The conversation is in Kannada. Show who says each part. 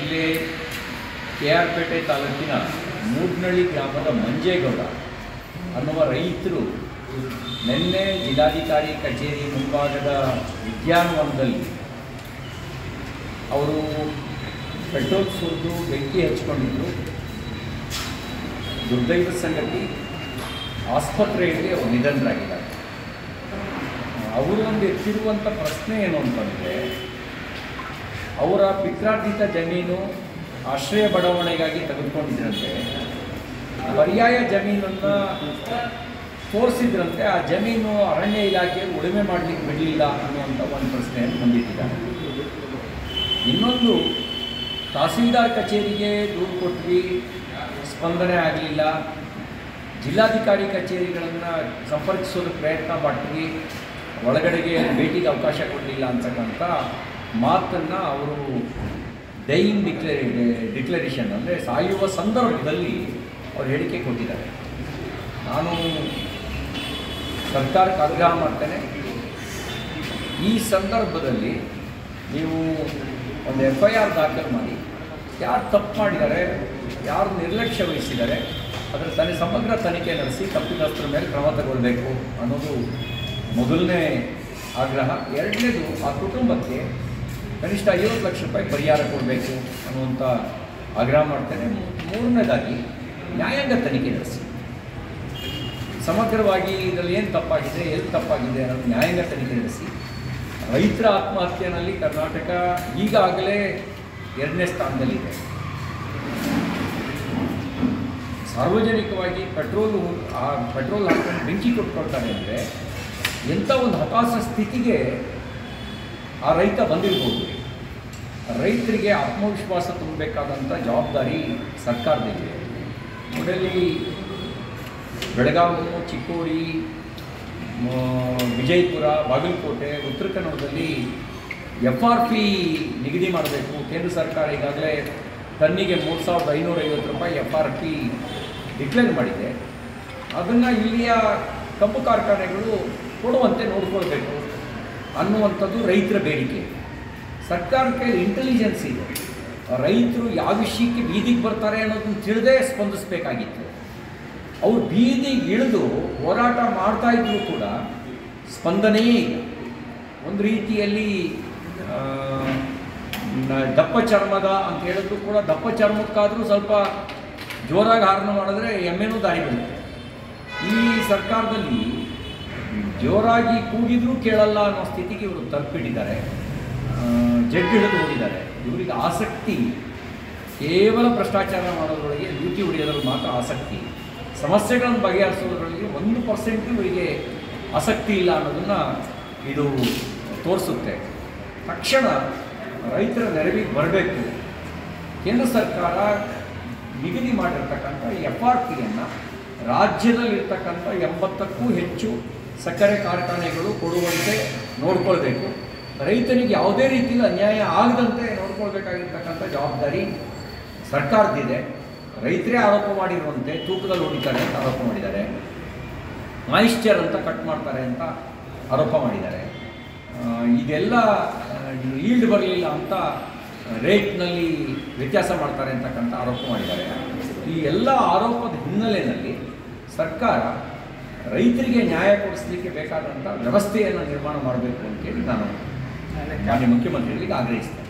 Speaker 1: ಜಿಲ್ಲೆ KR ಪೇಟೆ ತಾಲೂಕಿನ ಮೂಡ್ನಳ್ಳಿ ಗ್ರಾಮದ ಮಂಜೇಗೌಡ ಅನ್ನುವ ರೈತರು ನಿನ್ನೆ ಜಿಲ್ಲಾಧಿಕಾರಿ ಕಚೇರಿ ಮುಂಭಾಗದ ಉದ್ಯಾನವನದಲ್ಲಿ ಅವರು ಪೆಟ್ರೋಲ್ ಸುರಿದು ಬೆಂಕಿ ಹಚ್ಚಿಕೊಂಡಿದ್ದು. ದುರ್ದೈವ ಸಂಗತಿ, ಆಸ್ಪತ್ರೆಯಲ್ಲಿ ಅವರು ನಿಧನರಾಗಿದ್ದಾರೆ. ಅವರು ಒಂದು ಎತ್ತಿರುವಂಥ ಪ್ರಶ್ನೆ ಏನು ಅಂತಂದರೆ, ಅವರ ಪಿತ್ರಾರ್ಜಿತ ಜಮೀನು ಆಶ್ರಯ ಬಡಾವಣೆಗಾಗಿ ತೆಗೆದುಕೊಂಡಿದ್ರಂತೆ. ಪರ್ಯಾಯ ಜಮೀನನ್ನು ತೋರಿಸಿದ್ರಂತೆ. ಆ ಜಮೀನು ಅರಣ್ಯ ಇಲಾಖೆ ಉಳುಮೆ ಮಾಡಲಿಕ್ಕೆ ಬಿಡಲಿಲ್ಲ ಅನ್ನುವಂಥ ಒಂದು ಪ್ರಶ್ನೆಯನ್ನು ಮುಂದಿಟ್ಟಿದ್ದಾರೆ. ಇನ್ನೊಂದು, ತಹಸೀಲ್ದಾರ್ ಕಚೇರಿಗೆ ದೂರು ಕೊಟ್ವಿ, ಸ್ಪಂದನೆ ಆಗಲಿಲ್ಲ. ಜಿಲ್ಲಾಧಿಕಾರಿ ಕಚೇರಿಗಳನ್ನು ಸಂಪರ್ಕಿಸೋದಕ್ಕೆ ಪ್ರಯತ್ನ ಪಟ್ವಿ, ಒಳಗಡೆಗೆ ಭೇಟಿಗೆ ಅವಕಾಶ ಕೊಡಲಿಲ್ಲ ಅಂತಕ್ಕಂಥ ಮಾತನ್ನು ಅವರು ಡೈಯಿಂಗ್ ಡಿಕ್ಲರೇಷನ್ ಅಂದರೆ ಸಾಯುವ ಸಂದರ್ಭದಲ್ಲಿ ಅವರು ಹೇಳಿಕೆ ಕೊಟ್ಟಿದ್ದಾರೆ. ನಾನು ಸರ್ಕಾರಕ್ಕೆ ಆಗ್ರಹ ಮಾಡ್ತೇನೆ, ಈ ಸಂದರ್ಭದಲ್ಲಿ ನೀವು ಒಂದು FIR ದಾಖಲು ಮಾಡಿ, ಯಾರು ತಪ್ಪು ಮಾಡಿದ್ದಾರೆ, ಯಾರು ನಿರ್ಲಕ್ಷ್ಯ ವಹಿಸಿದ್ದಾರೆ ಅದರ ಸಮಗ್ರ ತನಿಖೆ ನಡೆಸಿ ತಪ್ಪಿತಸ್ಥರ ಮೇಲೆ ಕ್ರಮ ತಗೊಳ್ಬೇಕು ಅನ್ನೋದು ಮೊದಲನೇ ಆಗ್ರಹ. ಎರಡನೇದು, ಆ ಕುಟುಂಬಕ್ಕೆ ಕನಿಷ್ಠ 50 ಲಕ್ಷ ರೂಪಾಯಿ ಪರಿಹಾರ ಕೊಡಬೇಕು ಅನ್ನುವಂಥ ಆಗ್ರಹ ಮಾಡ್ತೇನೆ. ಮೂರನೇದಾಗಿ, ನ್ಯಾಯಾಂಗ ತನಿಖೆ ನಡೆಸಿ ಸಮಗ್ರವಾಗಿ ಇದರಲ್ಲಿ ಏನು ತಪ್ಪಾಗಿದೆ, ಎಲ್ಲಿ ತಪ್ಪಾಗಿದೆ ಅನ್ನೋದು ನ್ಯಾಯಾಂಗ ತನಿಖೆ ನಡೆಸಿ. ರೈತರ ಆತ್ಮಹತ್ಯೆಯಲ್ಲಿ ಕರ್ನಾಟಕ ಈಗಾಗಲೇ 2ನೇ ಸ್ಥಾನದಲ್ಲಿದೆ. ಸಾರ್ವಜನಿಕವಾಗಿ ಪೆಟ್ರೋಲ್ ಹಾಕೊಂಡು ಬೆಂಕಿ ಕೊಟ್ಕೊಳ್ತಾರೆ ಅಂದರೆ ಎಂಥ ಒಂದು ಹತಾಶ ಸ್ಥಿತಿಗೆ ಆ ರೈತ ಬಂದಿರ್ಬೋದು. ರೈತರಿಗೆ ಆತ್ಮವಿಶ್ವಾಸ ತುಂಬಬೇಕಾದಂಥ ಜವಾಬ್ದಾರಿ ಸರ್ಕಾರದಿದೆ. ಮೊದಲಲ್ಲಿ ಬೆಳಗಾವಿ, ಚಿಕ್ಕೋಡಿ, ವಿಜಯಪುರ, ಬಾಗಲಕೋಟೆ, ಉತ್ತರ ಕನ್ನಡದಲ್ಲಿ FRP ನಿಗದಿ ಮಾಡಬೇಕು. ಕೇಂದ್ರ ಸರ್ಕಾರ ಈಗಾಗಲೇ ಟನ್ನಿಗೆ 3,550 ರೂಪಾಯಿ FRP ಡಿಕ್ಲೇರ್ ಮಾಡಿದೆ. ಅದನ್ನು ಇಲ್ಲಿಯ ಕಬ್ಬು ಕಾರ್ಖಾನೆಗಳು ಕೊಡುವಂತೆ ನೋಡ್ಕೊಳ್ಬೇಕು ಅನ್ನುವಂಥದ್ದು ರೈತರ ಬೇಡಿಕೆ. ಸರ್ಕಾರಕ್ಕೆ ಇಂಟೆಲಿಜೆನ್ಸ್ ಇದೆ. ರೈತರು ಯಾವ ವಿಷಯಕ್ಕೆ ಬೀದಿಗೆ ಬರ್ತಾರೆ ಅನ್ನೋದನ್ನು ತಿಳಿದೇ ಸ್ಪಂದಿಸಬೇಕಾಗಿತ್ತು. ಅವರು ಬೀದಿಗೆ ಇಳಿದು ಹೋರಾಟ ಮಾಡ್ತಾಯಿದ್ರು ಕೂಡ ಸ್ಪಂದನೆಯೇ ಇಲ್ಲ. ಒಂದು ರೀತಿಯಲ್ಲಿ ದಪ್ಪ ಚರ್ಮದ ಅಂತ ಹೇಳಿದ್ರು ಕೂಡ ದಪ್ಪ ಚರ್ಮಕ್ಕಾದರೂ ಸ್ವಲ್ಪ ಜೋರಾಗಿ ಹಾರಣ ಮಾಡಿದ್ರೆ ಎಮ್ಮೆನೂ ದಾರಿ ಬರುತ್ತೆ. ಈ ಸರ್ಕಾರದಲ್ಲಿ ಜೋರಾಗಿ ಕೂಗಿದ್ರೂ ಕೇಳಲ್ಲ ಅನ್ನೋ ಸ್ಥಿತಿಗೆ ಇವರು ತಲುಪಿಟ್ಟಿದ್ದಾರೆ. ಜಡ್ಡು ಹಿಡಿದು ಹೋಗಿದ್ದಾರೆ. ಇವರಿಗೆ ಆಸಕ್ತಿ ಕೇವಲ ಭ್ರಷ್ಟಾಚಾರ ಮಾಡೋದ್ರೊಳಗೆ, ಲೂಟಿ ಹೊಡೆಯೋದ್ರಲ್ಲಿ ಮಾತ್ರ ಆಸಕ್ತಿ. ಸಮಸ್ಯೆಗಳನ್ನು ಬಗೆಹರಿಸೋದ್ರೊಳಗೆ 1% ಇವರಿಗೆ ಆಸಕ್ತಿ ಇಲ್ಲ ಅನ್ನೋದನ್ನು ಇದು ತೋರಿಸುತ್ತೆ. ತಕ್ಷಣ ರೈತರ ನೆರವಿಗೆ ಬರಬೇಕು. ಕೇಂದ್ರ ಸರ್ಕಾರ ನಿಗದಿ ಮಾಡಿರ್ತಕ್ಕಂಥ FRPಯನ್ನು ರಾಜ್ಯದಲ್ಲಿರ್ತಕ್ಕಂಥ 80ಕ್ಕೂ ಹೆಚ್ಚು ಸಕ್ಕರೆ ಕಾರ್ಖಾನೆಗಳು ಕೊಡುವಂತೆ ನೋಡ್ಕೊಳ್ಬೇಕು. ರೈತನಿಗೆ ಯಾವುದೇ ರೀತಿಯಲ್ಲಿ ಅನ್ಯಾಯ ಆಗದಂತೆ ನೋಡ್ಕೊಳ್ಬೇಕಾಗಿರ್ತಕ್ಕಂಥ ಜವಾಬ್ದಾರಿ ಸರ್ಕಾರದಿದೆ. ರೈತರೇ ಆರೋಪ ಮಾಡಿರುವಂತೆ ತೂಕದಲ್ಲಿ ಹೊಡಿತಾರೆ ಅಂತ ಆರೋಪ ಮಾಡಿದ್ದಾರೆ, ಮಾಯಿಶ್ಚರ್ ಅಂತ ಕಟ್ ಮಾಡ್ತಾರೆ ಅಂತ ಆರೋಪ ಮಾಡಿದ್ದಾರೆ. ಇದೆಲ್ಲ ಈಲ್ಡ್ ಬರಲಿಲ್ಲ ಅಂತ ರೇಟ್ನಲ್ಲಿ ವ್ಯತ್ಯಾಸ ಮಾಡ್ತಾರೆ ಅಂತಕ್ಕಂಥ ಆರೋಪ ಮಾಡಿದ್ದಾರೆ. ಈ ಎಲ್ಲ ಆರೋಪದ ಹಿನ್ನೆಲೆಯಲ್ಲಿ ಸರ್ಕಾರ ರೈತರಿಗೆ ನ್ಯಾಯ ಕೊಡಿಸಲಿಕ್ಕೆ ಬೇಕಾದಂಥ ವ್ಯವಸ್ಥೆಯನ್ನು ನಿರ್ಮಾಣ ಮಾಡಬೇಕು ಅಂತೇಳಿ ನಾನು ಮಾನ್ಯ ಮುಖ್ಯಮಂತ್ರಿಗಳಿಗೆ ಆಗ್ರಹಿಸ್ತೇನೆ.